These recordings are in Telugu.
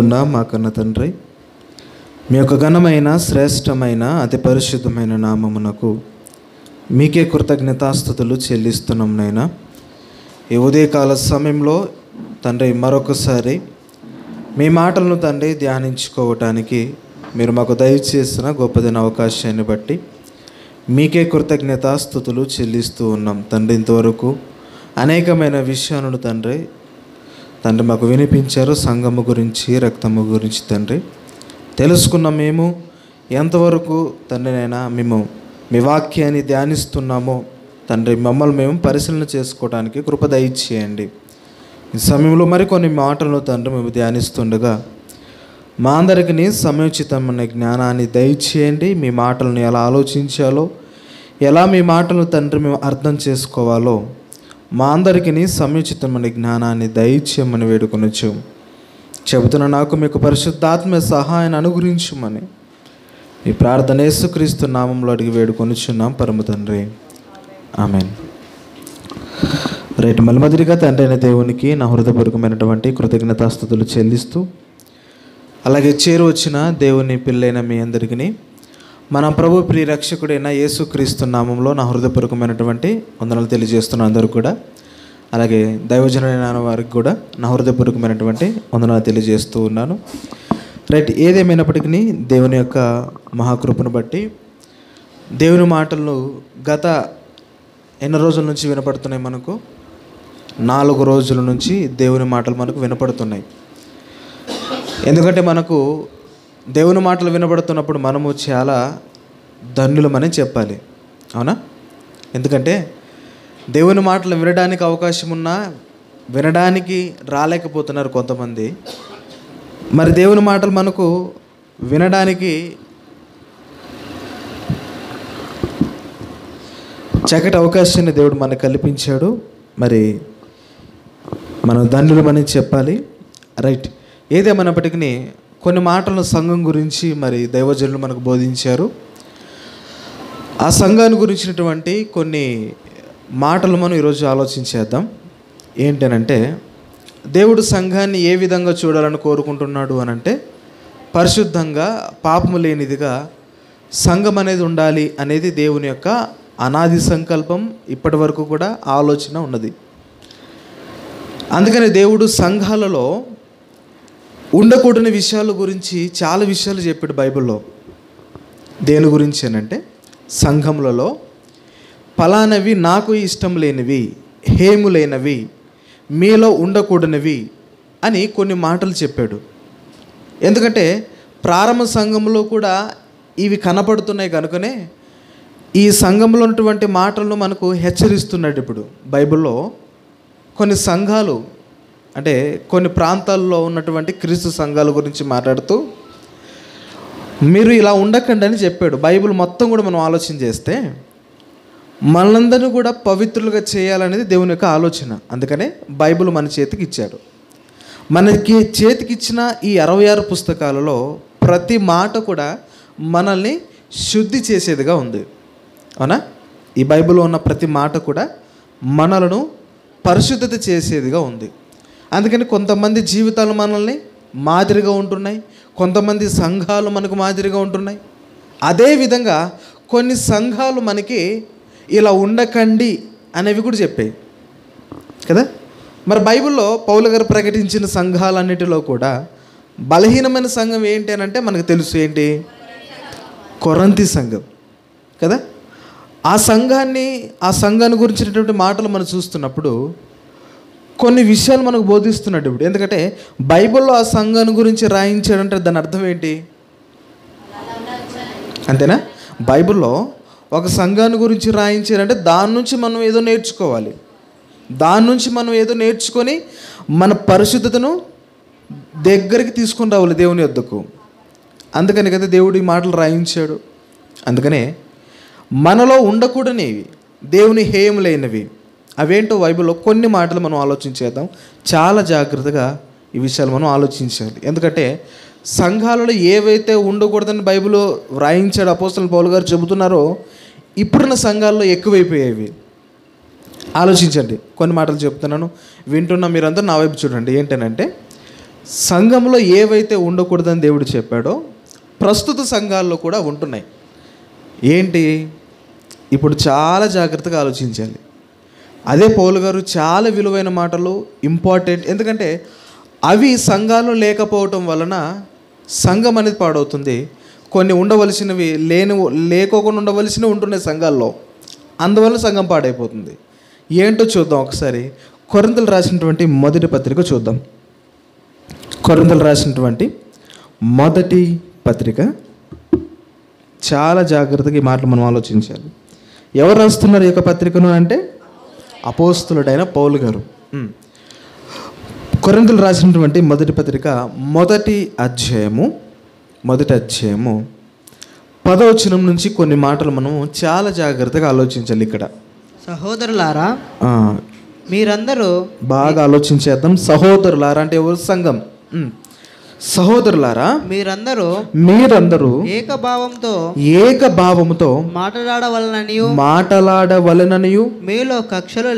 పరమందున్న మా కన్న తండ్రి, మీ యొక్క ఘనమైన శ్రేష్టమైన అతి పరిశుద్ధమైన నామమునకు మీకే కృతజ్ఞతాస్తుతులు చెల్లిస్తున్నాం నైనా. ఈ ఉదయకాల సమయంలో తండ్రి మరొకసారి మీ మాటలను తండ్రి ధ్యానించుకోవటానికి మీరు మాకు దయచేసిన గొప్పదైన అవకాశాన్ని బట్టి మీకే కృతజ్ఞతాస్తుతులు చెల్లిస్తూ ఉన్నాం తండ్రి. ఇంతవరకు అనేకమైన విషయాలను తండ్రి మాకు వినిపించారు. సంఘము గురించి, రక్తము గురించి తండ్రి తెలుసుకున్న మేము ఎంతవరకు తండ్రినైనా మేము మీ వాక్యాన్ని ధ్యానిస్తున్నామో తండ్రి మమ్మల్ని మేము పరిశీలన చేసుకోవడానికి కృప దయచేయండి. ఈ సమయంలో మరికొన్ని మాటలను తండ్రి మేము ధ్యానిస్తుండగా మా అందరికీ సమయోచితమైన జ్ఞానాన్ని దయచేయండి. మీ మాటలను ఎలా ఆలోచించాలో, ఎలా మీ మాటలను తండ్రి మేము అర్థం చేసుకోవాలో మా అందరికీ సముచితమైన జ్ఞానాన్ని దయచేయమని వేడుకొనొచ్చు. చెబుతున్న నాకు మీకు పరిశుద్ధాత్మ సహాయాన్ని అనుగ్రహించమని ఈ ప్రార్థన యేసుక్రీస్తు నామంలో అడిగి వేడుకొనుచున్నాం పరమ తండ్రి, ఆమేన్. రైట్, మొదటిగా తండ్రి అయిన దేవునికి నా హృదయపూర్వకమైనటువంటి కృతజ్ఞతాస్తుతులు చెల్లిస్తూ, అలాగే చేరువచ్చిన దేవుని పిల్లైన మీ అందరికీ మన ప్రభు ప్రియ రక్షకుడైన యేసుక్రీస్తు నామంలో నా హృదయపూర్వకమైనటువంటి వందనాలు తెలియజేస్తున్న అందరూ కూడా, అలాగే దైవజనులైన వారికి కూడా నా హృదయపూర్వకమైనటువంటి వందనాలు తెలియజేస్తూ ఉన్నాను. రైట్, ఏదేమైనప్పటికీ దేవుని యొక్క మహాకృపను బట్టి దేవుని మాటలు గత ఎన్ని రోజుల నుంచి వినపడుతున్నాయి? మనకు 4 రోజుల నుంచి దేవుని మాటలు మనకు వినపడుతున్నాయి. ఎందుకంటే మనకు దేవుని మాటలు వినబడుతున్నప్పుడు మనము చాలా ధన్యులమని చెప్పాలి, అవునా? ఎందుకంటే దేవుని మాటలు వినడానికి అవకాశం ఉన్నా వినడానికి రాలేకపోతున్నారు కొంతమంది. మరి దేవుని మాటలు మనకు వినడానికి చక్కటి అవకాశాన్ని దేవుడు మనకు కల్పించాడు. మరి మనం ధన్యులమని చెప్పాలి. రైట్, ఏదేమైనప్పటికీ కొన్ని మాటలను సంఘం గురించి మరి దైవజనులు మనకు బోధించారు. ఆ సంఘాన్ని గురించినటువంటి కొన్ని మాటలు మనం ఈరోజు ఆలోచించేద్దాం. ఏంటనంటే, దేవుడు సంఘాన్ని ఏ విధంగా చూడాలని కోరుకుంటున్నాడు అనంటే, పరిశుద్ధంగా పాపము లేనిదిగా సంఘం అనేది ఉండాలి అనేది దేవుని యొక్క అనాది సంకల్పం. ఇప్పటి వరకు కూడా ఆలోచన ఉన్నది. అందుకని దేవుడు సంఘాలలో ఉండకూడని విషయాల గురించి చాలా విషయాలు చెప్పాడు బైబిల్లో. దేని గురించి అనంటే, సంఘములలో ఫలానవి నాకు ఇష్టం లేనివి, హేములైనవి, మీలో ఉండకూడనివి అని కొన్ని మాటలు చెప్పాడు. ఎందుకంటే ప్రారంభ సంఘంలో కూడా ఇవి కనపడుతున్నాయి కనుకనే ఈ సంఘంలో ఉన్నటువంటి మాటలను మనకు హెచ్చరిస్తున్నాడు. ఇప్పుడు బైబిల్లో కొన్ని సంఘాలు అంటే కొన్ని ప్రాంతాల్లో ఉన్నటువంటి క్రీస్తు సంఘాల గురించి మాట్లాడుతూ మీరు ఇలా ఉండకండి అని చెప్పాడు. బైబిల్ మొత్తం కూడా మనం ఆలోచన చేస్తే మనందరినీ కూడా పవిత్రులుగా చేయాలనేది దేవుని యొక్క ఆలోచన. అందుకనే బైబిల్ మన చేతికి ఇచ్చాడు. మనకి చేతికి ఇచ్చిన ఈ 66 పుస్తకాలలో ప్రతి మాట కూడా మనల్ని శుద్ధి చేసేదిగా ఉంది, అవునా? ఈ బైబిల్లో ఉన్న ప్రతి మాట కూడా మనలను పరిశుద్ధత చేసేదిగా ఉంది. అందుకని కొంతమంది జీవితాలు మనల్ని మాదిరిగా ఉంటున్నాయి, కొంతమంది సంఘాలు మనకు మాదిరిగా ఉంటున్నాయి. అదేవిధంగా కొన్ని సంఘాలు మనకి ఇలా ఉండకండి అనేవి కూడా చెప్పాయి కదా. మరి బైబిల్లో పౌలు గారు ప్రకటించిన సంఘాలన్నిటిలో కూడా బలహీనమైన సంఘం ఏంటి అని అంటే మనకు తెలుసు, ఏంటి? కొరంతి సంఘం కదా. ఆ సంఘాన్ని గురించినటువంటి మాటలు మనం చూస్తున్నప్పుడు కొన్ని విషయాలు మనకు బోధిస్తున్నాడు ఇప్పుడు. ఎందుకంటే బైబిల్లో ఆ సంఘాన్ని గురించి రాయించాడంటే దాని అర్థం ఏంటి? అంతేనా? బైబిల్లో ఒక సంఘాన్ని గురించి రాయించాడంటే దాని నుంచి మనం ఏదో నేర్చుకోవాలి. దాని నుంచి మనం ఏదో నేర్చుకొని మన పరిశుద్ధతను దగ్గరికి తీసుకొని రావాలి దేవుని యొద్దకు. అందుకని కదా దేవుడు ఈ మాటలు రాయించాడు. అందుకనే మనలో ఉండకూడనివి, దేవుని హేయములైనవి అవేంటో బైబిల్లో కొన్ని మాటలు మనం ఆలోచించేద్దాం. చాలా జాగ్రత్తగా ఈ విషయాలు మనం ఆలోచించాలి. ఎందుకంటే సంఘాలలో ఏవైతే ఉండకూడదని బైబిల్ వ్రాయించాడు అపోస్తలుడు పౌలు గారు చెబుతున్నారో ఇప్పుడున్న సంఘాల్లో ఎక్కువైపోయేవి. ఆలోచించండి, కొన్ని మాటలు చెప్తున్నాను, వింటున్న మీరందరూ నా వైపు చూడండి. ఏంటనంటే సంఘంలో ఏవైతే ఉండకూడదని దేవుడు చెప్పాడో ప్రస్తుత సంఘాల్లో కూడా ఉంటున్నాయి. ఏంటి? ఇప్పుడు చాలా జాగ్రత్తగా ఆలోచించాలి. అదే పౌలు గారు చాలా విలువైన మాటలు, ఇంపార్టెంట్. ఎందుకంటే అవి సంఘాలు లేకపోవటం వలన సంఘం అనేది పాడవుతుంది. కొన్ని ఉండవలసినవి లేకోకుండా ఉండవలసినవి ఉంటున్నాయి సంఘాల్లో, అందువల్ల సంఘం పాడైపోతుంది. ఏంటో చూద్దాం ఒకసారి. కొరింథీయులు రాసినటువంటి మొదటి పత్రిక చూద్దాం. కొరింథీయులు రాసినటువంటి మొదటి పత్రిక, చాలా జాగ్రత్తగా ఈ మాటలు మనం ఆలోచించాలి. ఎవరు రాస్తున్నారు ఈ యొక్క పత్రికను అంటే అపోస్తలుడైన పౌలు గారు. కొరింథీయులు రాసినటువంటి మొదటి పత్రిక మొదటి అధ్యాయము 10వ వచనం నుంచి కొన్ని మాటలు మనం చాలా జాగ్రత్తగా ఆలోచించాలి. ఇక్కడ సహోదరులారా మీరందరూ బాగా ఆలోచించేద్దాం. సహోదరులారా అంటే ఎవరు? సంఘం. సహోదరులారా మీరందరూ ఏకభావముతో మాట్లాడవలననియు మీలో కక్షలు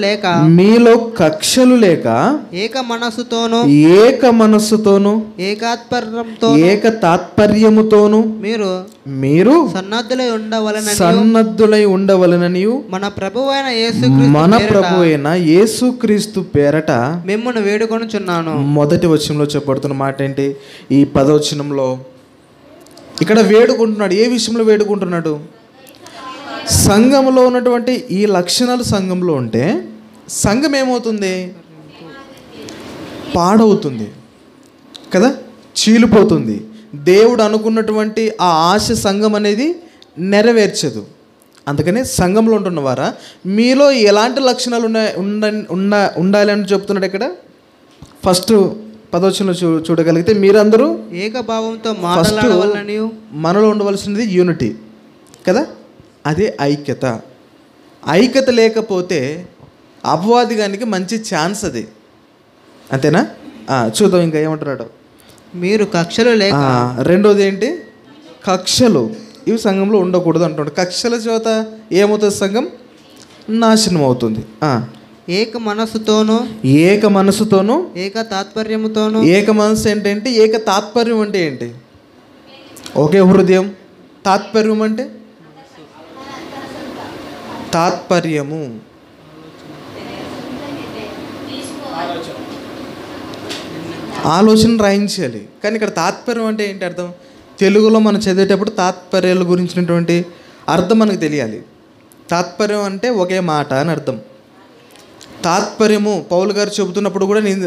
లేక ఏక మనస్సుతోను ఏకతాత్పర్యముతోను మీరు సన్నద్ధులై ఉండవలననియు మన ప్రభువైన యేసుక్రీస్తు పేరట మిమ్మల్ని వేడుకొనుచున్నాను. మొదటి వచనంలో చెప్పబడుతున్న మాట ఏంటి? ఈ 10వ వచనంలో ఇక్కడ వేడుకుంటున్నాడు. ఏ విషయంలో వేడుకుంటున్నాడు? సంఘంలో ఉన్నటువంటి ఈ లక్షణాలు సంఘంలో ఉంటే సంఘం ఏమవుతుంది? పాడవుతుంది కదా, చీలిపోతుంది. దేవుడు అనుకున్నటువంటి ఆ ఆశ సంఘం అనేది నెరవేర్చదు. అందుకనే సంఘంలో ఉంటున్నవారా మీలో ఎలాంటి లక్షణాలు ఉండాలి అని చెప్తున్నాడు ఇక్కడ. ఫస్ట్ 10వ వచనంలో చూడగలిగితే మీరందరూ ఏకభావంతో మాట్లాడవలననియు, మనలో ఉండవలసినది యూనిటీ కదా, అదే ఐక్యత. ఐక్యత లేకపోతే అపవాదిగానికి మంచి ఛాన్స్ అది. అంతేనా? చూద్దాం ఇంకా ఏమంటున్నాడు. మీరు కక్షలు లేక, రెండోది ఏంటి? కక్షలు. ఇవి సంఘంలో ఉండకూడదు అంటున్నాడు. కక్షల చేత ఏమవుతుంది? సంఘం నాశనం అవుతుంది. ఏక మనస్సుతోను ఏక తాత్పర్యముతోను. ఏక మనస్సు ఏంటంటే ఏక తాత్పర్యం అంటే ఏంటి? ఒకే హృదయం. తాత్పర్యం అంటే తాత్పర్యము, ఆలోచన రాయించాలి. కానీ ఇక్కడ తాత్పర్యం అంటే ఏంటి అర్థం? తెలుగులో మనం చదివేటప్పుడు తాత్పర్యాల గురించినటువంటి అర్థం మనకు తెలియాలి. తాత్పర్యం అంటే ఒకే మాట అని అర్థం. తాత్పర్యము పౌలు గారు చెబుతున్నప్పుడు కూడా నేను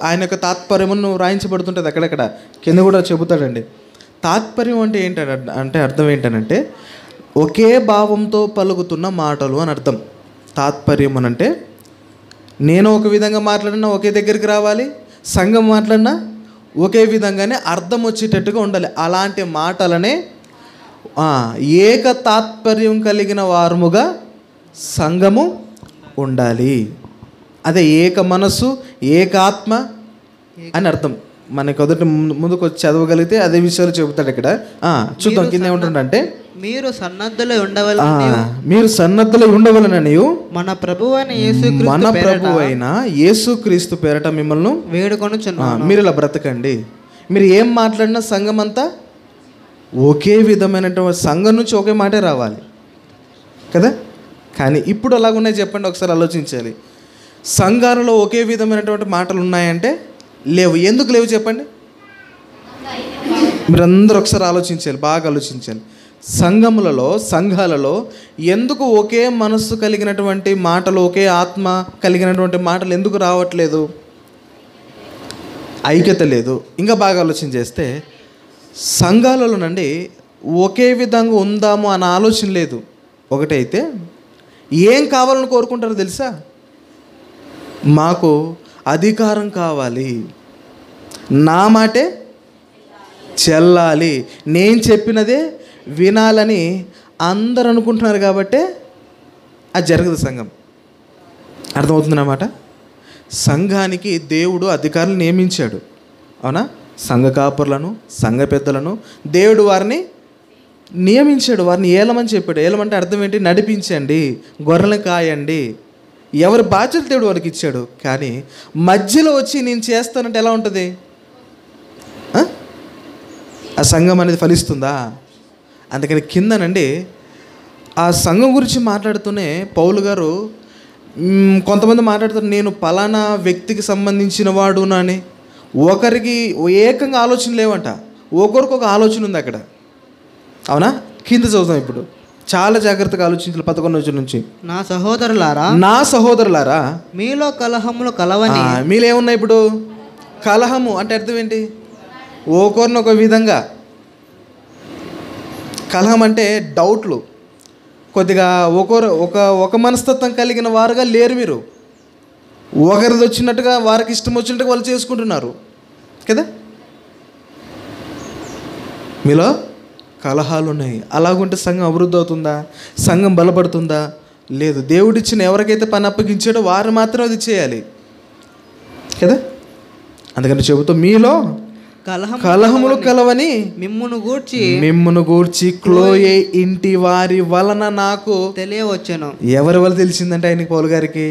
ఆయన యొక్క తాత్పర్యమును రాయించబడుతుంటుంది అక్కడక్కడ, కింద కూడా చెబుతాడండి. తాత్పర్యం అంటే ఏంటంటే అర్థం ఏంటనంటే ఒకే భావంతో పలుకుతున్న మాటలు అని అర్థం. తాత్పర్యం అని అంటే నేను ఒక విధంగా మాట్లాడినా ఒకే దగ్గరికి రావాలి, సంఘం మాట్లాడినా ఒకే విధంగానే అర్థం వచ్చేటట్టుగా ఉండాలి. అలాంటి మాటలనే ఏక తాత్పర్యం కలిగిన వారముగా సంఘము ఉండాలి. అదే ఏక మనస్సు, ఏకాత్మ అని అర్థం. మనకి మొదటి ముందుకు వచ్చి చదవగలిగితే అదే విషయాలు చెబుతాడు ఇక్కడ. చూద్దాం కింద ఏమంటుండంటే మీరు సన్నద్ధులై ఉండవలననియు మన ప్రభువైన యేసుక్రీస్తు పేరట మిమ్మల్ని వేడుకొనుచున్నాను. మీరు ఇలా బ్రతకండి. మీరు ఏం మాట్లాడినా సంఘం అంతా ఒకే విధమైనటువంటి సంఘం నుంచి ఒకే మాటే రావాలి కదా. కానీ ఇప్పుడు అలాగున్నాయి చెప్పండి, ఒకసారి ఆలోచించాలి. సంఘాలలో ఒకే విధమైనటువంటి మాటలు ఉన్నాయంటే లేవు. ఎందుకు లేవు చెప్పండి? మీరందరూ ఒకసారి ఆలోచించాలి, బాగా ఆలోచించాలి. సంఘాలలో ఎందుకు ఒకే మనస్సు కలిగినటువంటి మాటలు, ఒకే ఆత్మ కలిగినటువంటి మాటలు ఎందుకు రావట్లేదు? ఐక్యత లేదు. ఇంకా బాగా ఆలోచన చేస్తే సంఘాలలో నుండి ఒకే విధంగా ఉందాము అన్న ఆలోచన లేదు. ఒకటైతే ఏం కావాలని కోరుకుంటారో తెలుసా? మాకు అధికారం కావాలి, నా మాటే చెల్లాలి, నేను చెప్పినదే వినాలని అందరు అనుకుంటున్నారు. కాబట్టే అది జరగదు. సంఘం అర్థమవుతుందన్నమాట. సంఘానికి దేవుడు అధికారులు నియమించాడు, అవునా? సంఘ కాపురులను, సంఘ పెద్దలను దేవుడు వారిని నియమించాడు, వారిని ఏలమని చెప్పాడు. ఏలమంటే అర్థం ఏంటి? నడిపించండి, గొర్రెలను కాయండి. ఎవరి బాధ్యత దేవుడు వారికి ఇచ్చాడు. కానీ మధ్యలో వచ్చి నేను చేస్తానంటే ఎలా ఉంటుంది? ఆ సంఘం అనేది ఫలిస్తుందా? అందుకని కిందనండి ఆ సంఘం గురించి మాట్లాడుతూనే పౌలు గారు కొంతమంది మాట్లాడుతారు, నేను పలానా వ్యక్తికి సంబంధించిన వాడునని. ఒకరికి ఏకంగా ఆలోచన లేవంట, ఒకరికి ఒక ఆలోచన ఉంది అక్కడ. అవునా? కింద చదువుతాం ఇప్పుడు, చాలా జాగ్రత్తగా ఆలోచించాలి. 11 నుంచి, నా సహోదరులారా మీలో కలహములు కలవని. మీలో ఏమున్నాయి ఇప్పుడు? కలహము అంటే అర్థం ఏంటి? ఒకరినొక విధంగా. కలహం అంటే డౌట్లు, కొద్దిగా ఒక మనస్తత్వం కలిగిన వారుగా లేరు మీరు. ఒకరిది వచ్చినట్టుగా వారికి ఇష్టం వచ్చినట్టుగా వాళ్ళు చేసుకుంటున్నారు కదా. మీలో కలహాలు ఉన్నాయి. అలాగుంటే సంఘం అభివృద్ధి అవుతుందా? సంఘం బలపడుతుందా? లేదు. దేవుడిచ్చిన ఎవరికైతే పని అప్పగించాడో వారు మాత్రం అది చేయాలి కదా. అందుకని చెబుతూ మీలో కలహములు కలవని మిమ్మును గూర్చి క్లోయే ఇంటి వారి వలన నాకు తెలియవచ్చును. ఎవరి వల్ల తెలిసిందంటే ఆయనకి, పౌలు గారికి?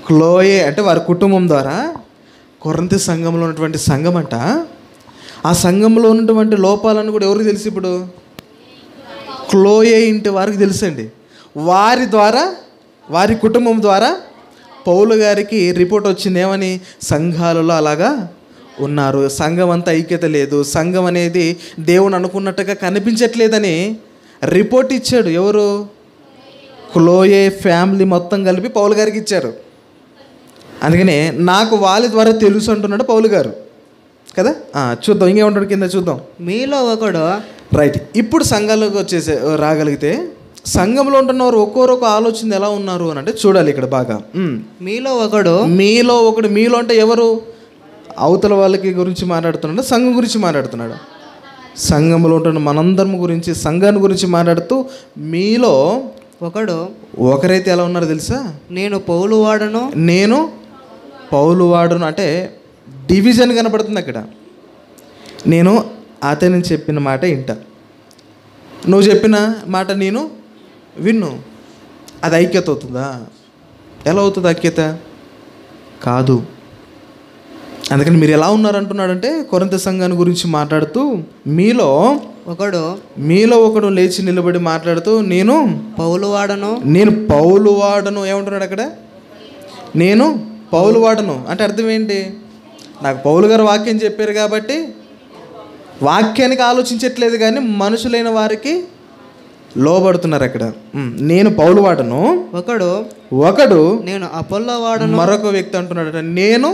క్లోయే అంటే వారి కుటుంబం ద్వారా కొరింథీ సంఘంలో ఉన్నటువంటి సంఘం అంట. ఆ సంఘంలో ఉన్నటువంటి లోపాలను కూడా ఎవరికి తెలుసు ఇప్పుడు? క్లోయే ఇంటి వారికి తెలుసండి. వారి ద్వారా, వారి కుటుంబం ద్వారా పౌలు గారికి రిపోర్ట్ వచ్చింది. ఏమని? సంఘాలలో అలాగా ఉన్నారు, సంఘం అంతా ఐక్యత లేదు, సంఘం అనేది దేవుని అనుకున్నట్టుగా కనిపించట్లేదని రిపోర్ట్ ఇచ్చాడు. ఎవరు? క్లోయే ఫ్యామిలీ మొత్తం కలిపి పౌలు గారికి ఇచ్చారు. అందుకనే నాకు వాళ్ళ ద్వారా తెలుసు అంటున్నాడు పౌలు గారు కదా. చూద్దాం ఇంకేమంటాడు కింద చూద్దాం. మీలో ఒకడు, రైట్. ఇప్పుడు సంఘాలకు వచ్చేసే రాగలిగితే సంఘంలో ఉంటున్నవారు ఒక్కొక్క ఆలోచన ఎలా ఉన్నారు అని అంటే చూడాలి ఇక్కడ బాగా. మీలో ఒకడు మీలో అంటే ఎవరు? అవతల వాళ్ళకి గురించి మాట్లాడుతున్నాడు, సంఘం గురించి మాట్లాడుతున్నాడు. సంఘంలో ఉంటున్న మనందరం గురించి, సంఘాన్ని గురించి మాట్లాడుతూ మీలో ఒకరైతే ఎలా ఉన్నారో తెలుసా? నేను పౌలు వాడను అంటే డివిజన్ కనపడుతుంది అక్కడ. నేను అతను చెప్పిన మాట వింటా, నువ్వు చెప్పిన మాట నేను విన్ను. అది ఐక్యత అవుతుందా? ఎలా అవుతుంది ఐక్యత? కాదు. అందుకని మీరు ఎలా ఉన్నారంటున్నాడంటే కొరింథీ సంఘాన్ని గురించి మాట్లాడుతూ మీలో ఒకడు లేచి నిలబడి మాట్లాడుతూ నేను పౌలు వాడను ఏమంటున్నాడు అక్కడ? నేను పౌలు వాడను అంటే అర్థం ఏంటి? నాకు పౌలు గారు వాక్యం చెప్పారు కాబట్టి వాక్యానికి ఆలోచించట్లేదు, కానీ మనుషులైన వారికి లోబడుతున్నారు అక్కడ. నేను పౌలు వాడను, ఒకడు నేను అపోల్లో వాడను. మరొక వ్యక్తి అంటున్నాడు, నేను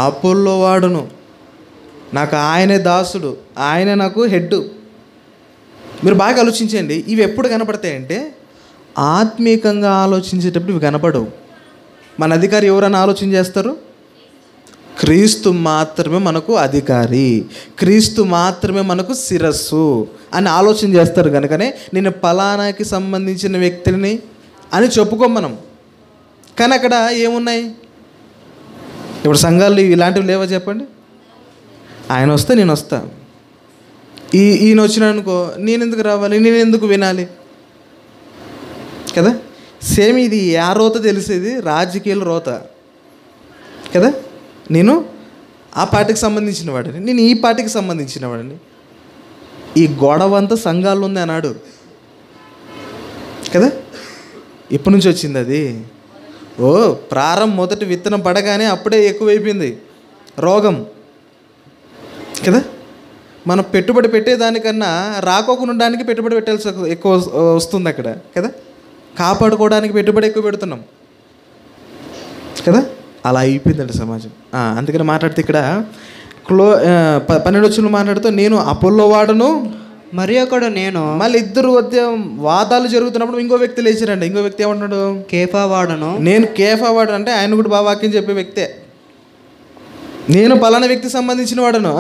అపోల్లో వాడను, నాకు ఆయనే దాసుడు, ఆయన నాకు హెడ్. మీరు బాగా ఆలోచించండి. ఇవి ఎప్పుడు కనపడతాయంటే ఆత్మీయంగా ఆలోచించేటప్పుడు ఇవి కనపడవు. మన అధికారి ఎవరైనా ఆలోచన చేస్తారు? క్రీస్తు మాత్రమే మనకు అధికారి, క్రీస్తు మాత్రమే మనకు శిరస్సు అని ఆలోచన చేస్తారు. కనుకనే నేను పలానాకి సంబంధించిన వ్యక్తిని అని చెప్పుకోం మనం. కానీ అక్కడ ఏమున్నాయి? ఇప్పుడు సంఘాలు ఇలాంటివి లేవా చెప్పండి? ఆయన వస్తే నేను వస్తా, ఈయన వచ్చినానుకో నేను ఎందుకు రావాలి, నేను ఎందుకు వినాలి కదా. సేమ్ ఇది ఆ రోత తెలిసేది రాజకీయాల రోత కదా. నేను ఆ పార్టీకి సంబంధించిన వాడిని, నేను ఈ పార్టీకి సంబంధించిన వాడిని. ఈ గొడవ అంతా సంఘాల్లో ఉంది అన్నాడు కదా. ఎప్పటి నుంచి వచ్చింది అది? మొదటి విత్తనం పడగానే అప్పుడే ఎక్కువైపోయింది రోగం కదా. మనం పెట్టుబడి పెట్టేదానికన్నా రాకోకుండా ఉండడానికి పెట్టుబడి పెట్టాల్సి ఎక్కువ వస్తుంది అక్కడ కదా. కాపాడుకోవడానికి పెట్టుబడి ఎక్కువ పెడుతున్నాం కదా. అలా అయిపోయిందండి సమాజం. అందుకని మాట్లాడితే ఇక్కడ 12 మాట్లాడుతూ నేను అపోల్లో వాడను, మరి ఒకడు నేను. మళ్ళీ ఇద్దరు మధ్య వాదాలు జరుగుతున్నప్పుడు ఇంకో వ్యక్తి లేచారండి. ఇంకో వ్యక్తి ఏమంటున్నాడు? కేఫా వాడను. నేను కేఫా వాడను అంటే ఆయన కూడా బాగా వాక్యం చెప్పే వ్యక్తే. నేను పలానా వ్యక్తికి సంబంధించిన వాడను.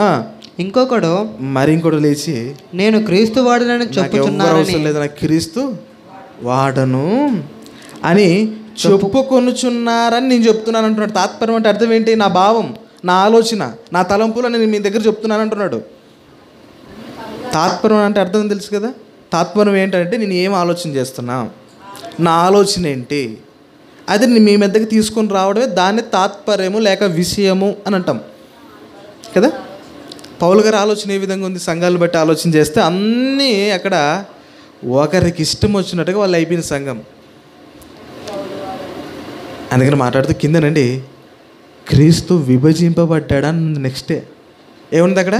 ఇంకోటి లేచి నేను క్రీస్తు వాడనని చెప్పుచున్నాను. అవసరం లేదు, నాకు క్రీస్తు వాడను అని చెప్పుకొనుచున్నారని నేను చెప్తున్నాను అంటున్నాడు. తాత్పర్యం అంటే అర్థం ఏంటి? నా భావం, నా ఆలోచన, నా తలంపులు నేను మీ దగ్గర చెప్తున్నాను అంటున్నాడు. తాత్పర్యం అంటే అర్థం తెలుసు కదా. తాత్పర్యం ఏంటంటే నేను ఏం ఆలోచన చేస్తున్నా, నా ఆలోచన ఏంటి, అది నేను మీ మీదకి తీసుకొని రావడమే దాన్ని తాత్పర్యము లేక విషయము అని అంటాం కదా. పౌలు గారి ఆలోచన ఏ విధంగా ఉంది? సంఘాలను బట్టి ఆలోచన చేస్తే అన్నీ అక్కడ ఒకరికి ఇష్టం వచ్చినట్టుగా వాళ్ళు అయిపోయిన సంఘం. అందుకని మాట్లాడుతూ కిందనండి క్రీస్తు విభజింపబడ్డా నెక్స్టే ఏముంది అక్కడ?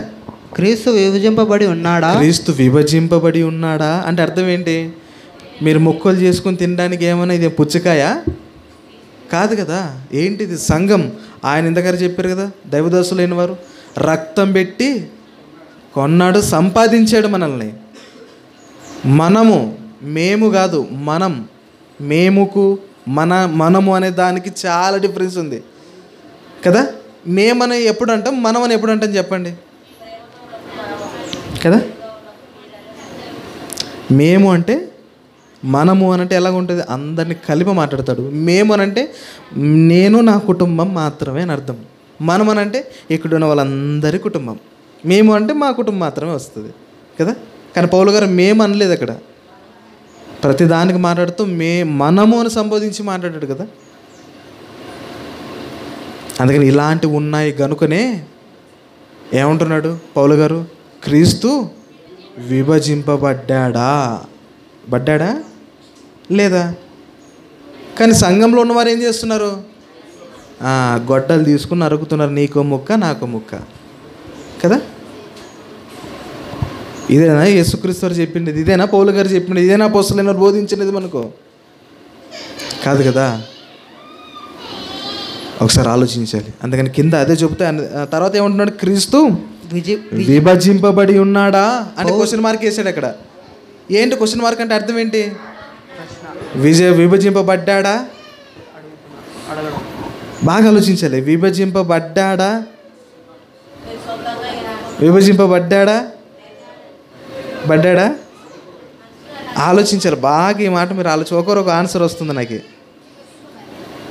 క్రీస్తు విభజింపబడి ఉన్నాడా? క్రీస్తు విభజింపబడి ఉన్నాడా అంటే అర్థం ఏంటి? మీరు మొక్కలు చేసుకుని తినడానికి ఏమైనా ఇది పుచ్చకాయ కాదు కదా. ఏంటిది? సంఘం. ఆయన ఇంతగారు చెప్పారు కదా, దైవదాసులైన వారు రక్తం పెట్టి కొన్నాడు, సంపాదించాడు మనల్ని. మేము కాదు, మేముకు మనము అనే దానికి చాలా డిఫరెన్స్ ఉంది కదా. మేమని ఎప్పుడు అంటాం, మనమని ఎప్పుడు అంటాం చెప్పండి కదా. మేము అంటే మనము అనంటే ఎలాగ ఉంటుంది? అందరినీ కలిపి మాట్లాడతాడు. మేము అనంటే నేను నా కుటుంబం మాత్రమే అని అర్థం. మనం అనంటే ఇక్కడున్న వాళ్ళందరి కుటుంబం. మేము అంటే మా కుటుంబం మాత్రమే వస్తుంది కదా. కానీ పౌలు గారు మేము అనలేదు అక్కడ. ప్రతిదానికి మాట్లాడుతూ మనము అని సంబోధించి మాట్లాడాడు కదా. అందుకని ఇలాంటివి ఉన్నాయి గనుకనే ఏమంటున్నాడు పౌలు గారు? క్రీస్తు విభజింపబడ్డా లేదా? కానీ సంఘంలో ఉన్నవారు ఏం చేస్తున్నారు? గొడ్డలు తీసుకుని నరుకుతున్నారు, నీకో ముక్క నాకో ముక్క కదా. ఇదేనా యేసుక్రీస్తు వారు చెప్పింది? ఇదేనా పౌలు గారు చెప్పింది? ఇదేనా అపోస్తలులైన వారు బోధించినది మనకు? కాదు కదా. ఒకసారి ఆలోచించాలి. అందుకని కింద అదే చెబుతా. తర్వాత ఏమంటున్నాడు? క్రీస్తు విభజింపబడి ఉన్నాడా అంటే క్వశ్చన్ మార్క్ వేసాడు అక్కడ. ఏంటి క్వశ్చన్ మార్క్ అంటే అర్థం ఏంటి? విభజింపబడ్డా? బాగా ఆలోచించాలి. విభజింపబడ్డా? ఆలోచించాలి బాగా. ఈ మాట మీరు ఒకరొక ఆన్సర్ వస్తుంది నాకు.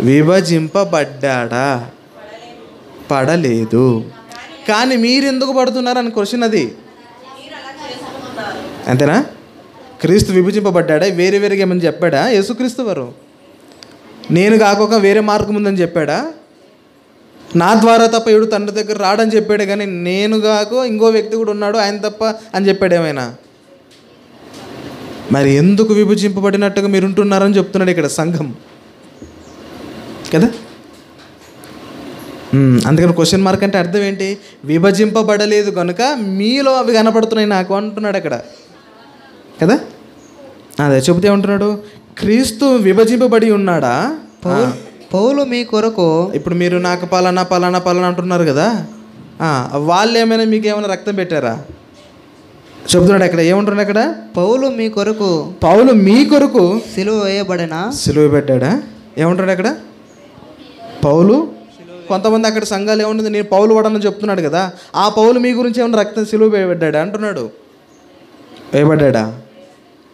విభజింపబడ్డా? పడలేదు. కానీ మీరు ఎందుకు పడుతున్నారు అని క్వశ్చన్ అది. అంతేనా? క్రీస్తు విభజింపబడ్డా? వేరేగా ఏమని చెప్పాడా యేసుక్రీస్తు వారు? నేను కాక వేరే మార్గం ఉందని చెప్పాడా? నా ద్వారా తప్ప ఎవడు తండ్రి దగ్గర రాడని చెప్పాడు. కానీ నేను కాక ఇంకో వ్యక్తి కూడా ఉన్నాడు, ఆయన తప్ప అని చెప్పాడు ఏమైనా? మరి ఎందుకు విభజింపబడినట్టుగా మీరు ఉంటున్నారని చెప్తున్నాడు ఇక్కడ సంఘం కదా. అందుకని క్వశ్చన్ మార్క్ అంటే అర్థం ఏంటి? విభజింపబడలేదు కనుక మీలో అవి కనపడుతున్నాయి నాకు అంటున్నాడు అక్కడ కదా. అదే చెబితే ఏమంటున్నాడు? క్రీస్తు విభజింపబడి ఉన్నాడా? పౌలు మీ కొరకు. ఇప్పుడు మీరు నాకు పలానా పలానా పలానా అంటున్నారు కదా. వాళ్ళు ఏమైనా మీకు ఏమైనా రక్తం పెట్టారా? చెబుతున్నాడు అక్కడ. ఏమంటున్నాడు అక్కడ? పౌలు మీ కొరకు సిలువ పెట్టాడా? ఏమంటున్నాడు అక్కడ? పౌలు. కొంతమంది అక్కడ సంఘాలు ఏముంటుంది, నేను పౌలు వాడని చెప్తున్నాడు కదా. ఆ పౌలు మీ గురించి ఏమన్నా రక్తం సిలువ వేయబడ్డా అంటున్నాడు. వేయబడ్డా?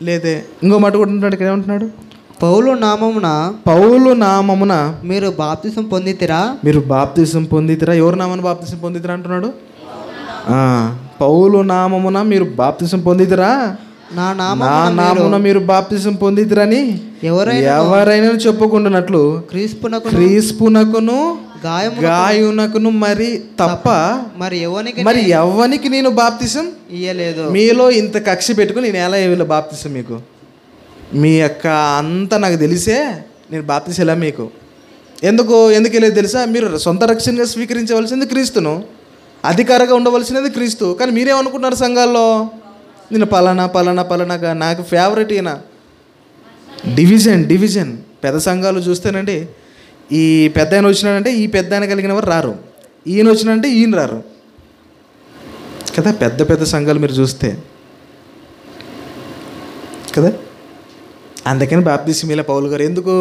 లేదే. ఇంకో మాట కూడా ఉంటున్నాడు ఇక్కడ. ఏమంటున్నాడు? పౌలు నామమున మీరు బాప్తిసం పొందితిరా. ఎవరు నామమున బాప్తిసం పొందితిరా అంటున్నాడు? పౌలు నామమున మీరు బాప్తిసం పొందితిరా, నా నామమున మీరు బాప్తిసం పొందితిరని ఎవరైనా చెప్పుకుంటున్నట్లు క్రీస్తునకును గాయునకును మరి తప్ప మరి ఎవరికి నేను బాప్తిసం ఇయ్యలేదు. మీలో ఇంత కక్ష పెట్టుకుని నేను ఎలా ఇవ్వలే బాప్తిసం మీకు? మీ యొక్క అంతా నాకు తెలిసే నేను బాప్తిసం ఎలా మీకు ఎందుకు వెళ్ళేది తెలుసా? మీరు సొంత రక్షణగా స్వీకరించవలసింది క్రీస్తును, అధికారంగా ఉండవలసినది క్రీస్తు. కానీ మీరేమనుకుంటున్నారు సంఘాల్లో? నేను పలానాగా నాకు ఫేవరెట్ ఈయన. డివిజన్ పెద్ద సంఘాలు చూస్తేనండి, ఈ పెద్ద ఆయన వచ్చినాడంటే ఈ పెద్ద ఆయన కలిగిన వారు రారు, ఈయన వచ్చినాడంటే ఈయన రారు కదా. పెద్ద సంఘాలు మీరు చూస్తే కదా. అందుకని బాప్తిసం ఇలా పౌలు గారు ఎందుకు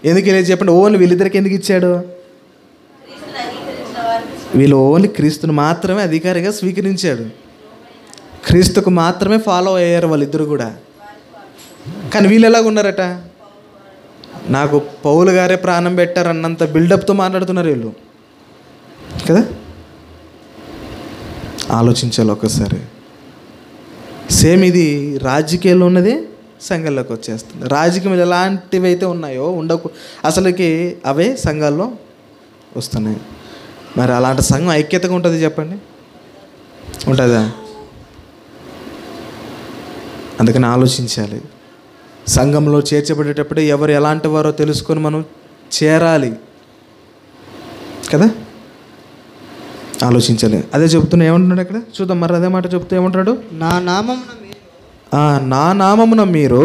వెళ్ళేది చెప్పండి? ఓన్లీ వీళ్ళిద్దరికి ఎందుకు ఇచ్చాడు? వీళ్ళు ఓన్లీ క్రీస్తుని మాత్రమే అధికారిగా స్వీకరించాడు, క్రీస్తుకు మాత్రమే ఫాలో అయ్యారు వాళ్ళిద్దరు కూడా. కానీ వీళ్ళు ఎలాగ ఉన్నారట? నాకు పౌలు గారే ప్రాణం పెట్టారన్నంత బిల్డప్తో మాట్లాడుతున్నారు వీళ్ళు కదా. ఆలోచించాలి ఒక్కసారి. సేమ్ ఇది రాజకీయాల్లో ఉన్నది సంఘాల్లోకి వచ్చేస్తుంది. రాజకీయాలు ఎలాంటివి అయితే ఉన్నాయో అసలుకి అవే సంఘాల్లో వస్తున్నాయి. మరి అలాంటి సంఘం ఐక్యతగా ఉంటుంది చెప్పండి? ఉంటుందా? అందుకని ఆలోచించాలి. సంఘంలో చేర్చబడేటప్పుడే ఎవరు ఎలాంటి వారో తెలుసుకొని మనం చేరాలి కదా. ఆలోచించాలి. అదే చెప్తున్నా, ఏమంటున్నాడు అక్కడ చూద్దాం. మరి అదే మాట చెప్తూ ఏమంటున్నాడు? నా నామమున మీరు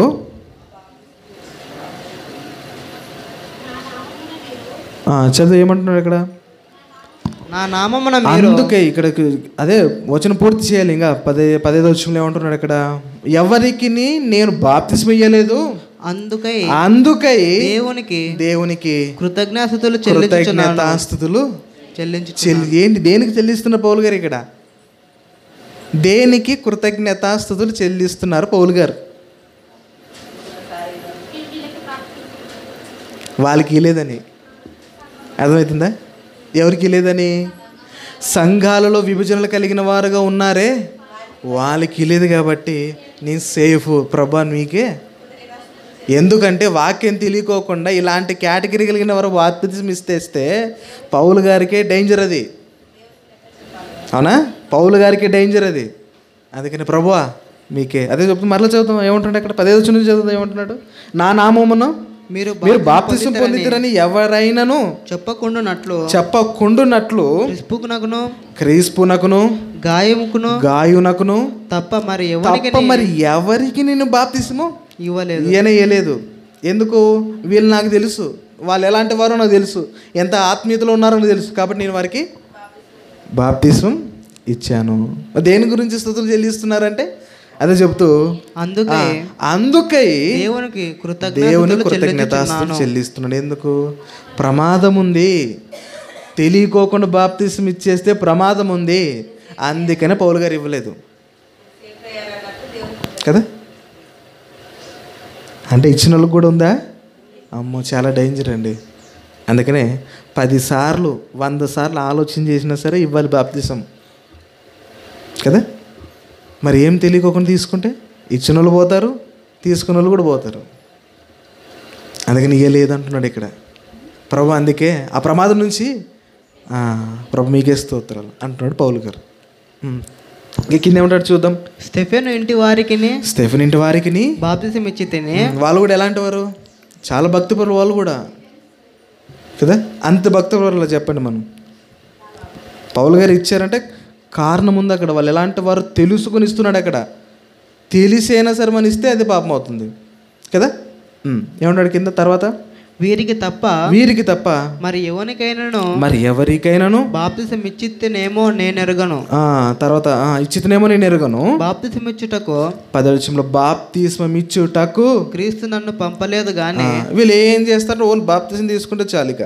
చదువు, ఏమంటున్నాడు ఇక్కడ? నా నామమున మీరు. అందుకే ఇక్కడ అదే వచనం పూర్తి చేయాలి. ఇంకా 15వ వచనంలో ఏమంటున్నాడు ఇక్కడ? ఎవరికి నేను బాప్తిస్మం ఇయ్యలేదు, అందుకై దేవునికి కృతజ్ఞతాస్తుతులు ఏంటి, దేనికి చెల్లిస్తున్న పౌలు గారు ఇక్కడ? దేనికి కృతజ్ఞతాస్తుతులు చెల్లిస్తున్నారు పౌలు గారు? వాళ్ళకి లేదని అర్థమవుతుందా? ఎవరికి లేదని? సంఘాలలో విభజనలు కలిగిన వారుగా ఉన్నారే, వాళ్ళకి లేదు. కాబట్టి నేను సేఫ్ ప్రభా మీకే. ఎందుకంటే వాక్యం తెలియకోకుండా ఇలాంటి కేటగిరీ కలిగిన వారు బాప్తిస్మం ఇస్తే పౌలు గారికే డేంజర్ అది. అవునా? పౌలు గారికి డేంజర్ అది. అందుకని ప్రభువా మీకే. అదే చెప్తాం, మరలా చదువుతాం. ఏమంటున్నాడు అక్కడ? 15వ వచనం చదువుతాం. ఏమంటున్నాడు? నా నామమున మీరు బాప్తిస్మం పొందితరని ఎవరైనాను చెప్పకుండునట్లు క్రీస్తునకును గాయునకును తప్ప మరి ఎవరికి నేను బాప్తిస్మం ఇవ్వలేదు. ఎందుకు? వీళ్ళు నాకు తెలుసు, వాళ్ళు ఎలాంటి వారో నాకు తెలుసు, ఎంత ఆత్మీయతలో ఉన్నారో నాకు తెలుసు. కాబట్టి నేను వారికి బాప్తిస్మం ఇచ్చాను. దేని గురించి స్తుతులు చెల్లిస్తున్నారంటే అదే చెప్తూ, అందుకై దేవునికి కృతజ్ఞతాస్తుతులు చెల్లిస్తున్నాడు. ఎందుకు? ప్రమాదం ఉంది. తెలియకోకుండా బాప్తిస్మం ఇచ్చేస్తే ప్రమాదం ఉంది. అందుకనే పౌలు గారు ఇవ్వలేదు కదా. అంటే ఇచ్చిన వాళ్ళకి కూడా ఉందా? అమ్మో, చాలా డేంజర్ అండి. అందుకనే 10 సార్లు 100 సార్లు ఆలోచన చేసినా సరే ఇవ్వాలి బాప్తిసం కదా. మరి ఏం తెలియకోకుండా తీసుకుంటే ఇచ్చిన వాళ్ళు పోతారు, తీసుకున్న వాళ్ళు కూడా పోతారు. అందుకని ఇయ్యలేదంటున్నాడు ఇక్కడ ప్రభు. అందుకే ఆ ప్రమాదం నుంచి ప్రభు మీకే స్తోత్రాలు అంటున్నాడు పౌలు గారు. కింద ఏమంటాడు చూద్దాం. స్టెఫెను ఇంటి వారికి బాప్తిసం ఇచ్చితేనే. వాళ్ళు కూడా ఎలాంటి వారు? చాలా భక్తిపరులు వాళ్ళు కూడా కదా. అంత భక్తిపరులు చెప్పండి మనం. పౌలు గారు ఇచ్చారంటే కారణం ఉంది అక్కడ. వాళ్ళు ఎలాంటి వారు తెలుసుకొని ఇస్తున్నాడు అక్కడ. తెలిసైనా సరే మనం ఇస్తే అది పాపం అవుతుంది కదా. ఏమన్నాడు కింద తర్వాత? వీరికి తప్ప మరి ఎవరికైనాను బాప్తిసం ఇచ్చితేనేమో నేను ఎరుగను. తర్వాత ఇచ్చితేనేమో నేను ఎరుగను. బాప్తిసం ఇచ్చుటకు 10వ వచనంలో బాప్తిస్మం ఇచ్చుటకు క్రీస్తు నన్ను పంపలేదు కానీ. వీళ్ళు ఏం చేస్తారు? ఓన్లీ బాప్తిసం తీసుకుంటే చాలిక,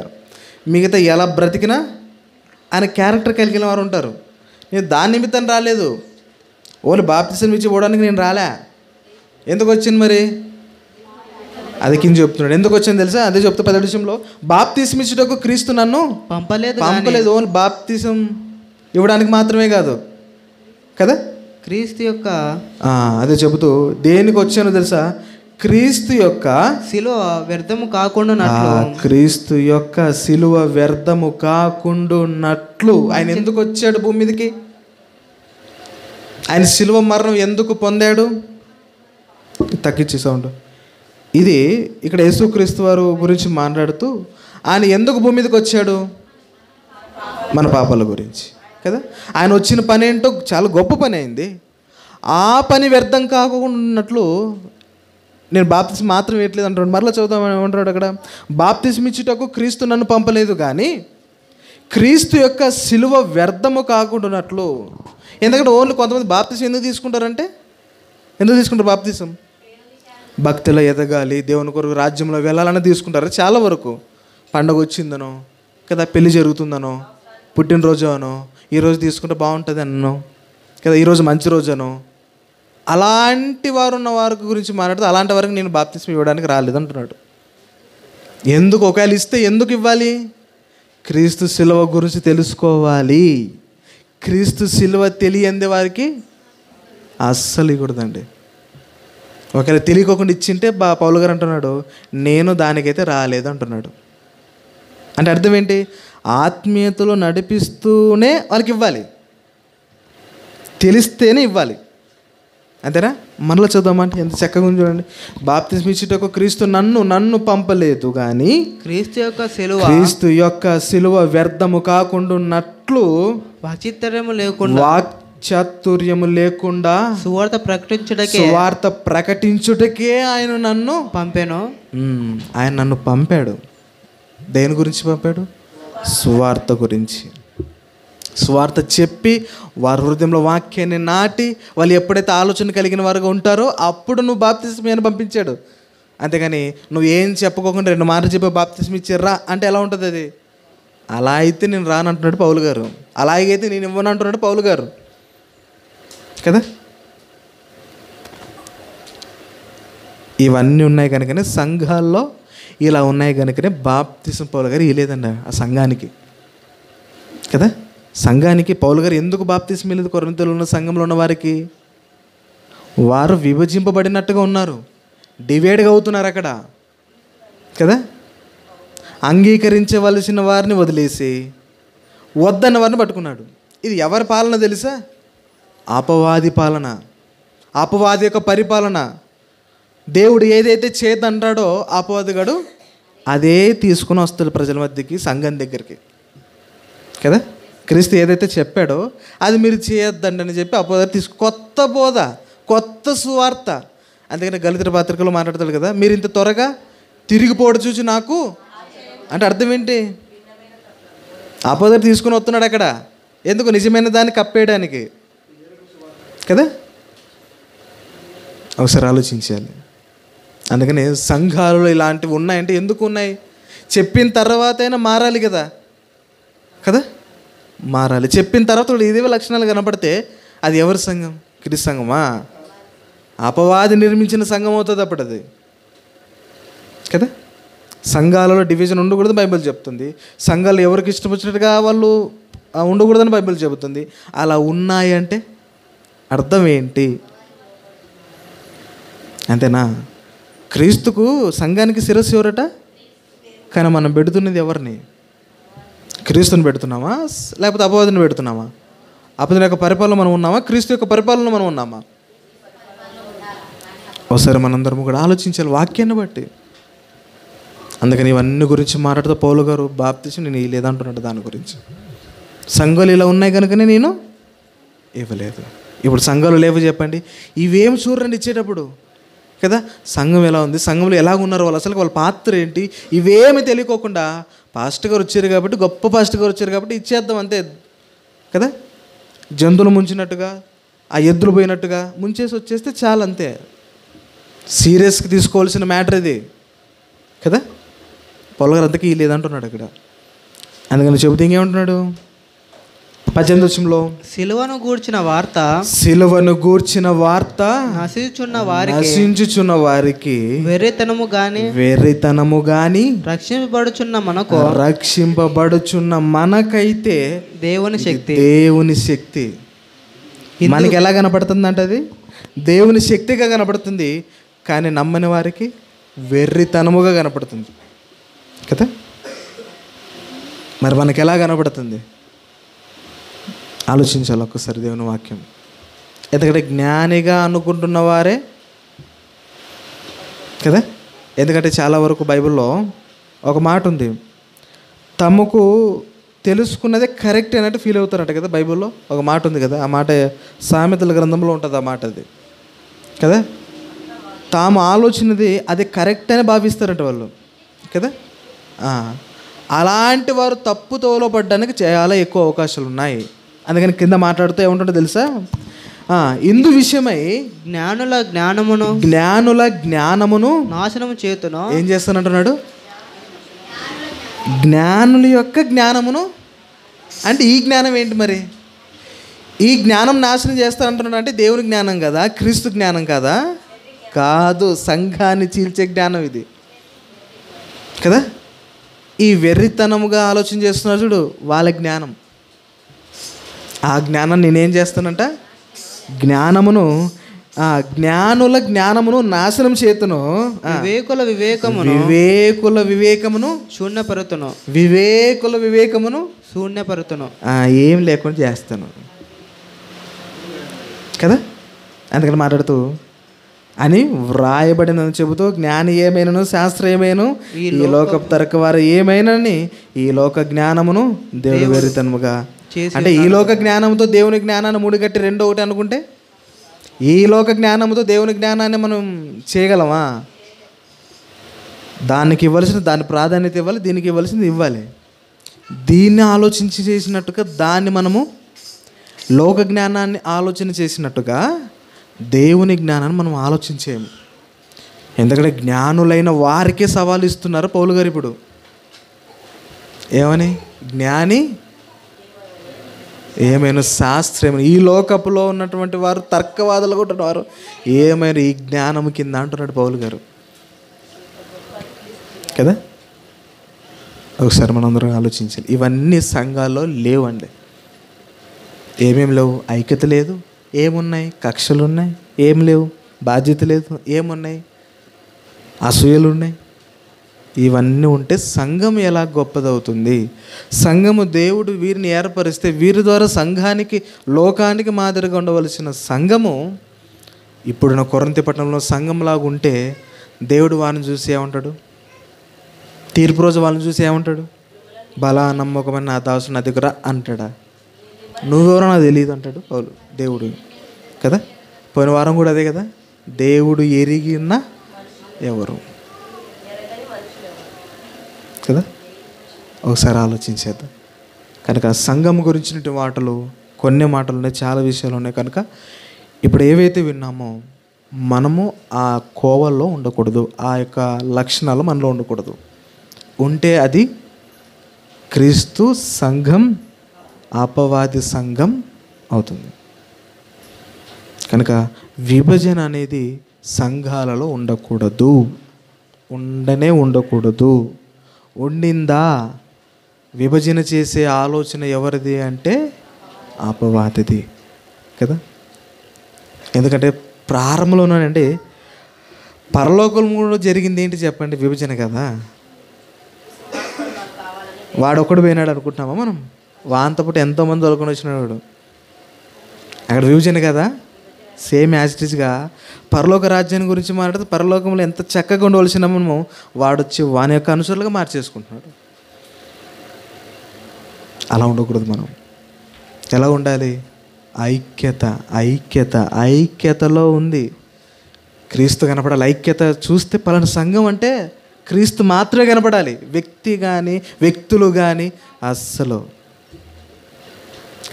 మిగతా ఎలా బ్రతికినా ఆయన క్యారెక్టర్ కలిగిన వారు ఉంటారు. నేను దాని నిమిత్తం రాలేదు, ఓన్లీ బాప్తిసం ఇచ్చి పోవడానికి నేను రాలే. ఎందుకు వచ్చింది మరి? అది కింద చెప్తున్నాడు. ఎందుకు వచ్చింది తెలుసా? అదే చెప్తా 10వ వచనంలో, బాప్తిసం ఇచ్చుటకు క్రీస్తు నన్ను పంపలేదు. ఓన్లీ బాప్తిసం ఇవ్వడానికి మాత్రమే కాదు కదా. క్రీస్తు యొక్క అదే చెబుతూ దేనికి వచ్చానో తెలుసా? క్రీస్తు యొక్క శిలువ వ్యర్థము కాకుండానట్లు. క్రీస్తు యొక్క శిలువ వ్యర్థము కాకుండానట్లు. ఆయన ఎందుకు వచ్చాడు భూమి మీదకి? ఆయన శిలువ మరణం ఎందుకు పొందాడు? తగ్గించే సౌండ్. ఇది ఇక్కడ యేసుక్రీస్తు వారు గురించి మాట్లాడుతూ ఆయన ఎందుకు భూమి మీదకి వచ్చాడు? మన పాపాల గురించి కదా. ఆయన వచ్చిన పని ఏంటో చాలా గొప్ప పని అయింది. ఆ పని వ్యర్థం కాకుండా ఉన్నట్లు నేను బాప్తిసం మాత్రం ఇవ్వట్లేదు అంటాడు. మరలా చదువుతాం. ఏమంటాడు అక్కడ? బాప్తిసం ఇచ్చుటకు క్రీస్తు నన్ను పంపలేదు కానీ క్రీస్తు యొక్క శిలువ వ్యర్థము కాకుండానట్లు. ఎందుకంటే ఓన్లీ కొంతమంది బాప్తిసం ఎందుకు తీసుకుంటారంటే, ఎందుకు తీసుకుంటారు బాప్తిసం? భక్తిలో ఎదగాలి, దేవుని కొరకు రాజ్యంలో వెళ్ళాలని తీసుకుంటారు. చాలా వరకు పండగ వచ్చిందనో కదా, పెళ్లి జరుగుతుందనో, పుట్టినరోజు అనో, ఈరోజు తీసుకుంటే బాగుంటుంది అనో కదా, ఈరోజు మంచి రోజు అనో, అలాంటి వారు ఉన్న వారి గురించి మాట్లాడుతూ అలాంటి వారికి నేను బాప్తిసం ఇవ్వడానికి రాలేదు అంటున్నాడు. ఎందుకు? ఒకవేళ ఇస్తే ఎందుకు ఇవ్వాలి? క్రీస్తు శిలువ గురించి తెలుసుకోవాలి. క్రీస్తు శిలువ తెలియందే వారికి అస్సలు ఇవ్వకూడదండి. ఒకవేళ తెలియకోకుండా ఇచ్చింటే పౌలు గారు అంటున్నాడు, నేను దానికైతే రాలేదు అంటున్నాడు. అంటే అర్థం ఏంటి? ఆత్మీయతలో నడిపిస్తూనే వాళ్ళకి ఇవ్వాలి. తెలిస్తేనే ఇవ్వాలి. అంతేనా? మనలో చదువుదామంటే ఎంత చక్కగా ఉంది చూడండి. బాప్తిస్మం ఇచ్చుటకు క్రీస్తు నన్ను పంపలేదు కానీ క్రీస్తు యొక్క సిలువ వ్యర్థము కాకుండా ఉన్నట్లు వాక్చాతుర్యము లేకుండా సువార్త ప్రకటించుటకే ఆయన నన్ను పంపాను. ఆయన నన్ను పంపాడు. దేని గురించి పంపాడు? సువార్త గురించి. సువార్త చెప్పి వారి హృదయంలో వాక్యాన్ని నాటి వాళ్ళు ఎప్పుడైతే ఆలోచన కలిగిన వారుగా ఉంటారో అప్పుడు నువ్వు బాప్తిస్మం పంపించాడు. అంతేగాని నువ్వు ఏం చెప్పుకోకుండా 2 మాటలు చెప్పి బాప్తిస్మం ఇచ్చారా అంటే ఎలా ఉంటుంది అది? అలా అయితే నేను రానంటున్నాడు పౌలు గారు, అలాగైతే నేను ఇవ్వను అంటున్నాడు పౌలు గారు కదా. ఇవన్నీ ఉన్నాయి కనుకనే సంఘాల్లో ఇలా ఉన్నాయి కనుకనే బాప్తిస్మం పౌలు గారు ఇవ్వలేదండి ఆ సంఘానికి కదా. సంఘానికి పౌలు గారు ఎందుకు బాప్తిస్మం ఇవ్వలేదు? కొరింథీలో ఉన్న సంఘంలో ఉన్న వారికి వారు విభజింపబడినట్టుగా ఉన్నారు, డివైడ్గా అవుతున్నారు అక్కడ కదా. అంగీకరించవలసిన వారిని వదిలేసి వద్దన్న వారిని పట్టుకున్నాడు. ఇది ఎవరి పాలన తెలుసా? అపవాది పాలన, అపవాది యొక్క పరిపాలన. దేవుడు ఏదైతే చేద్దంటాడో అపవాదిగాడు అదే తీసుకుని వస్తాడు ప్రజల మధ్యకి, సంఘం దగ్గరికి కదా. క్రీస్తు ఏదైతే చెప్పాడో అది మీరు చేయొద్దండి అని చెప్పి అపవాది కొత్త బోధ, కొత్త సువార్త. అందుకని గలితీయుల పత్రికలో మాట్లాడతాడు కదా, మీరు ఇంత త్వరగా తిరిగిపోవడం చూసి నాకు అంటే అర్థం ఏంటి? అపవాది తీసుకుని వస్తున్నాడు అక్కడ. ఎందుకు? నిజమైన దాన్ని కప్పేయడానికి కదా. ఒకసారి ఆలోచించాలి. అందుకని సంఘాలలో ఇలాంటివి ఉన్నాయంటే ఎందుకు ఉన్నాయి? చెప్పిన తర్వాతైనా మారాలి కదా కదా, మారాలి. చెప్పిన తర్వాత ఇదే లక్షణాలు కనపడితే అది ఎవరి సంఘం? క్రీస్తు సంఘమా? అపవాది నిర్మించిన సంఘం అవుతుంది అప్పుడు అది కదా. సంఘాలలో డివిజన్ ఉండకూడదు బైబిల్ చెప్తుంది. సంఘాలు ఎవరికి ఇష్టం వచ్చినట్టుగా వాళ్ళు ఉండకూడదని బైబిల్ చెబుతుంది. అలా ఉన్నాయంటే అర్థం ఏంటి? అంతేనా? క్రీస్తుకు సంఘానికి శిరస్సు ఎవరట? కానీ మనం పెడుతున్నది ఎవరిని? క్రీస్తుని పెడుతున్నామా లేకపోతే అపవాదిని పెడుతున్నామా? అపవాది యొక్క పరిపాలన మనం ఉన్నామా? క్రీస్తు యొక్క పరిపాలన మనం ఉన్నామా? ఒకసారి మనందరం కూడా ఆలోచించాలి వాక్యాన్ని బట్టి. అందుకని ఇవన్నీ గురించి మాట్లాడుతూ పౌలు గారు బాప్తిస్మం నేను ఇవ్వలేదంటున్నాడు. దాని గురించి సంఘాలు ఇలా ఉన్నాయి కనుకనే నేను ఇవ్వలేదు. ఇప్పుడు సంఘాలు లేవు చెప్పండి, ఇవేం చూడండి ఇచ్చేటప్పుడు కదా. సంఘం ఎలా ఉంది, సంఘంలో ఎలాగున్నారు వాళ్ళు, అసలు వాళ్ళ పాత్ర ఏంటి, ఇవేమి తెలియకోకుండా పాస్టర్ గారు వచ్చారు కాబట్టి, గొప్ప పాస్టర్ గారు వచ్చారు కాబట్టి ఇచ్చేద్దాం అంతే కదా. జంతువులు ముంచినట్టుగా, ఆ ఎద్దులు పోయినట్టుగా ముంచేసి వచ్చేస్తే చాలా, అంతే. సీరియస్గా తీసుకోవాల్సిన మ్యాటర్ ఇది కదా. పౌలు గారు అంతకీ లేదంటున్నాడు అక్కడ. అందుకని చెబుతూ ఇంకేమంటున్నాడు 18వ వచనంలో, సిలువను గూర్చిన వార్త నశించుచున్న వారికి వెర్రితనము గాని రక్షింపబడుచున్న మనకైతే దేవుని శక్తి. మనకి ఎలా కనపడుతుంది అంటే అది దేవుని శక్తిగా కనపడుతుంది, కానీ నమ్మని వారికి వెర్రితనముగా కనపడుతుంది కదా. మరి మనకి ఎలా కనపడుతుంది ఆలోచించాలి ఒక్కసారి దేవుని వాక్యం. ఎందుకంటే జ్ఞానిగా అనుకుంటున్న వారే కదా. ఎందుకంటే చాలా వరకు బైబిల్లో ఒక మాట ఉంది, తమకు తెలుసుకున్నదే కరెక్ట్ అన్నట్టు ఫీల్ అవుతారంట కదా. బైబిల్లో ఒక మాట ఉంది కదా, ఆ మాట సామెతల గ్రంథంలో ఉంటుంది ఆ మాట అది కదా. తాము ఆలోచనది అది కరెక్ట్ అని భావిస్తారంట వాళ్ళు కదా. అలాంటి వారు తప్పుతోలో పడడానికి చాలా ఎక్కువ అవకాశాలు ఉన్నాయి. అందుకని కింద మాట్లాడుతూ ఏముంటుందో తెలుసా, ఇందు విషయమై జ్ఞానుల జ్ఞానమును నాశనము చేతును ఏం చేస్తానంటున్నాడు? జ్ఞానుల యొక్క జ్ఞానమును అంటే ఈ జ్ఞానం ఏంటి మరి? ఈ జ్ఞానం నాశనం చేస్తానంటున్నాడు అంటే దేవుని జ్ఞానం కదా, క్రీస్తు జ్ఞానం కదా? కాదు, సంఘాన్ని చీల్చే జ్ఞానం ఇది కదా. ఈ వెర్రితనముగా ఆలోచన చేస్తున్నారు చూడు, వాళ్ళ జ్ఞానం. ఆ జ్ఞానాన్ని నేనేం చేస్తానంట? జ్ఞానమును జ్ఞానుల జ్ఞానమును నాశనం చేతును, వివేకుల వివేకమును శూన్యపరుతును, ఏం లేకుండా చేస్తాను. కదా, అందుకని మాట్లాడుతూ అని వ్రాయబడినని చెబుతూ జ్ఞాని ఏమైనను శాస్త్ర ఏమైను ఈ లోక తర్క వారు ఏమైనని ఈ లోక జ్ఞానమును దేవుడు వెరితనముగా అంటే ఈ లోక జ్ఞానంతో దేవుని జ్ఞానాన్ని ముడిగట్టి రెండో ఒకటి అనుకుంటే ఈ లోక జ్ఞానంతో దేవుని జ్ఞానాన్ని మనం చేయగలమా? దానికి ఇవ్వాల్సిన దాని ప్రాధాన్యత ఇవ్వాలి, దీనికి ఇవ్వాల్సింది ఇవ్వాలి. దీన్ని ఆలోచించి చేసినట్టుగా దాన్ని మనము లోక జ్ఞానాన్ని ఆలోచన చేసినట్టుగా దేవుని జ్ఞానాన్ని మనం ఆలోచించేము. ఎందుకంటే జ్ఞానులైన వారికే సవాలు ఇస్తున్నారు పౌలు గారు ఇప్పుడు. ఏమని? జ్ఞాని ఏమైనా శాస్త్రమైన ఈ లోకపులో ఉన్నటువంటి వారు తర్కవాదులు కూడా వారు ఏమైనా ఈ జ్ఞానం కింద అంటున్నాడు పౌలు గారు కదా. ఒకసారి మనందరం ఆలోచించాలి. ఇవన్నీ సంఘాల్లో లేవండి. ఏమేమి లేవు? ఐక్యత లేదు. ఏమున్నాయి? కక్షలు ఉన్నాయి. ఏం లేవు? బాధ్యత లేదు. ఏమున్నాయి? అసూయలు ఉన్నాయి. ఇవన్నీ ఉంటే సంఘం ఎలా గొప్పదవుతుంది? సంఘము దేవుడు వీరిని ఏర్పరిస్తే వీరి ద్వారా సంఘానికి లోకానికి మాదిరిగా ఉండవలసిన సంఘము ఇప్పుడున్న కొరింథీ పట్టణంలో సంఘంలాగా ఉంటే దేవుడు వారిని చూసి ఏమంటాడు? తీర్పు రోజు వాళ్ళని చూసి ఏమంటాడు? బలా నమ్మకమైన నా దాసు నా దగ్గర అంటాడా? నువ్వెవరో నాకు తెలియదు అంటాడు పౌలు దేవుడు కదా. పోయిన వారం కూడా అదే కదా, దేవుడు ఎరిగిన ఎవరు కదా. ఒకసారి ఆలోచించేద్దాం. కనుక సంఘం గురించిన మాటలు కొన్ని మాటలు ఉన్నాయి, చాలా విషయాలు ఉన్నాయి. కనుక ఇప్పుడు ఏవైతే విన్నామో మనము ఆ కోవల్లో ఉండకూడదు, ఆ యొక్క లక్షణాలు మనలో ఉండకూడదు. ఉంటే అది క్రీస్తు సంఘం అపవాది సంఘం అవుతుంది. కనుక విభజన అనేది సంఘాలలో ఉండకూడదు, ఉండకూడదు. ఉండిందా? విభజన చేసే ఆలోచన ఎవరిది అంటే అపవాదిది కదా. ఎందుకంటే ప్రారంభంలోనండి పరలోకంలో జరిగింది ఏంటి చెప్పండి? విభజన కదా. వాడొక్కడు పోయినాడు అనుకుంటున్నామా మనం? వాంతపుటి ఎంతోమంది తొలకొని వచ్చినాడు. అక్కడ విభజన కదా. సేమ్ యాజిటీస్గా పరలోక రాజ్యాన్ని గురించి మాట్లాడితే పరలోకంలో ఎంత చక్కగా ఉండవలసిన మనము వాడొచ్చి వాని యొక్క అనుసరులుగా మార్చేసుకుంటున్నాడు. అలా ఉండకూడదు. మనం ఎలా ఉండాలి? ఐక్యత, ఐక్యత, ఐక్యతలో ఉంది. క్రీస్తు కనపడాలి. ఐక్యత చూస్తే పలానా సంఘం అంటే క్రీస్తు మాత్రమే కనపడాలి. వ్యక్తి కానీ వ్యక్తులు కానీ అస్సలు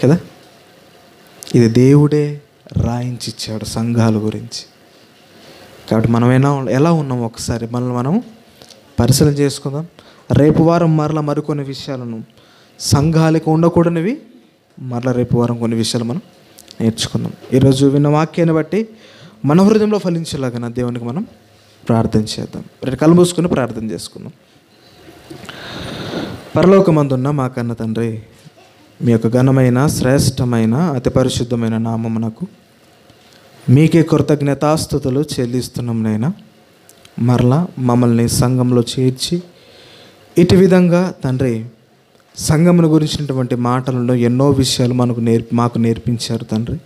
కదా. ఇది దేవుడే రాయించిచ్చాడు సంఘాల గురించి. కాబట్టి మనమైనా ఎలా ఉన్నాం ఒకసారి మనల్ని మనం పరిశీలన చేసుకుందాం. రేపు వారం మరలా మరికొన్ని విషయాలను సంఘాలకు ఉండకూడనివి మరలా రేపు వారం కొన్ని విషయాలు మనం నేర్చుకుందాం. ఈరోజు విన్న వాక్యాన్ని బట్టి మన హృదయంలో ఫలించేలాగా దేవునికి మనం ప్రార్థన చేద్దాం. రెండు కళ్ళు మూసుకుని ప్రార్థన చేసుకుందాం. పరలోకమందున్న మా కన్న తండ్రి, మీ యొక్క ఘనమైన శ్రేష్టమైన అతి పరిశుద్ధమైన నామమునకు మీకే కృతజ్ఞతాస్తుతులు చెల్లిస్తున్నాం నైనా. మరలా మమ్మల్ని సంఘంలో చేర్చి ఇటు విధంగా తండ్రి సంఘమును గురించినటువంటి మాటలలో ఎన్నో విషయాలు మాకు నేర్పించారు తండ్రి.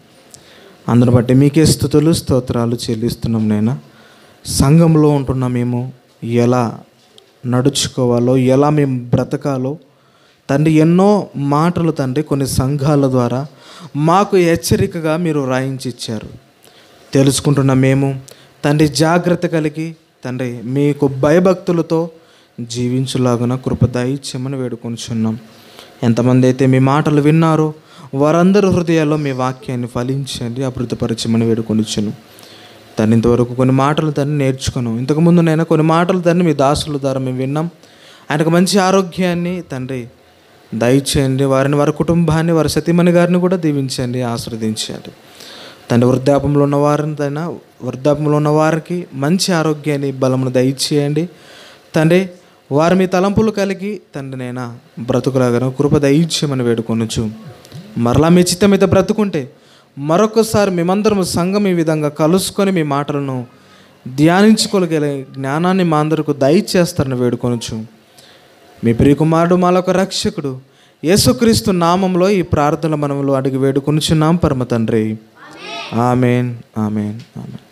అందును బట్టి మీకే స్తుతులు స్తోత్రాలు చెల్లిస్తున్నాం నైనా. సంఘంలో ఉంటున్న మేము ఎలా నడుచుకోవాలో, ఎలా మేము బ్రతకాలో తండ్రి ఎన్నో మాటలు తండ్రి కొన్ని సంఘాల ద్వారా మాకు హెచ్చరికగా మీరు రాయించి ఇచ్చారు. తెలుసుకుంటున్న మేము తండ్రి జాగ్రత్త కలిగి తండ్రి మీకు భయభక్తులతో జీవించులాగున కృప దయచేయమని వేడుకొనిచున్నాం. ఎంతమంది అయితే మీ మాటలు విన్నారో వారందరి హృదయాల్లో మీ వాక్యాన్ని ఫలించండి, అభివృద్ధిపరచమని వేడుకొనిచున్నాం. తండ్రి ఇంతవరకు కొన్ని మాటలు తండ్రి నేర్చుకున్నాం. ఇంతకుముందు నైనా కొన్ని మాటలు తండ్రి మీ దాసుల ద్వారా మేము విన్నాం. ఆయనకు మంచి ఆరోగ్యాన్ని తండ్రి దయచేయండి. వారి కుటుంబాన్ని, వారి సతీమణి గారిని కూడా దీవించండి, ఆశీర్వదించండి. తండ్రి వృద్ధాపంలో ఉన్న వారికి మంచి ఆరోగ్యాన్ని బలమును దయచేయండి తండ్రి. వారి మీ తలంపులు కలిగి తండ్రి నైనా బ్రతుకులాగా కృప దయచేయమని వేడుకొనొచ్చు. మరలా మీ చిత్తం మీద బ్రతుకుంటే మరొకసారి మేమందరము సంఘం ఈ విధంగా కలుసుకొని మీ మాటలను ధ్యానించుకోగలిగే జ్ఞానాన్ని మా అందరికీ దయచేస్తారని వేడుకొనొచ్చు. మీ ప్రియకుమారుడు మాలొక రక్షకుడు యేసుక్రీస్తు నామంలో ఈ ప్రార్థన మనములు అడిగి వేడుకొనుచున్నాం పరమ తండ్రి. Amen amen amen.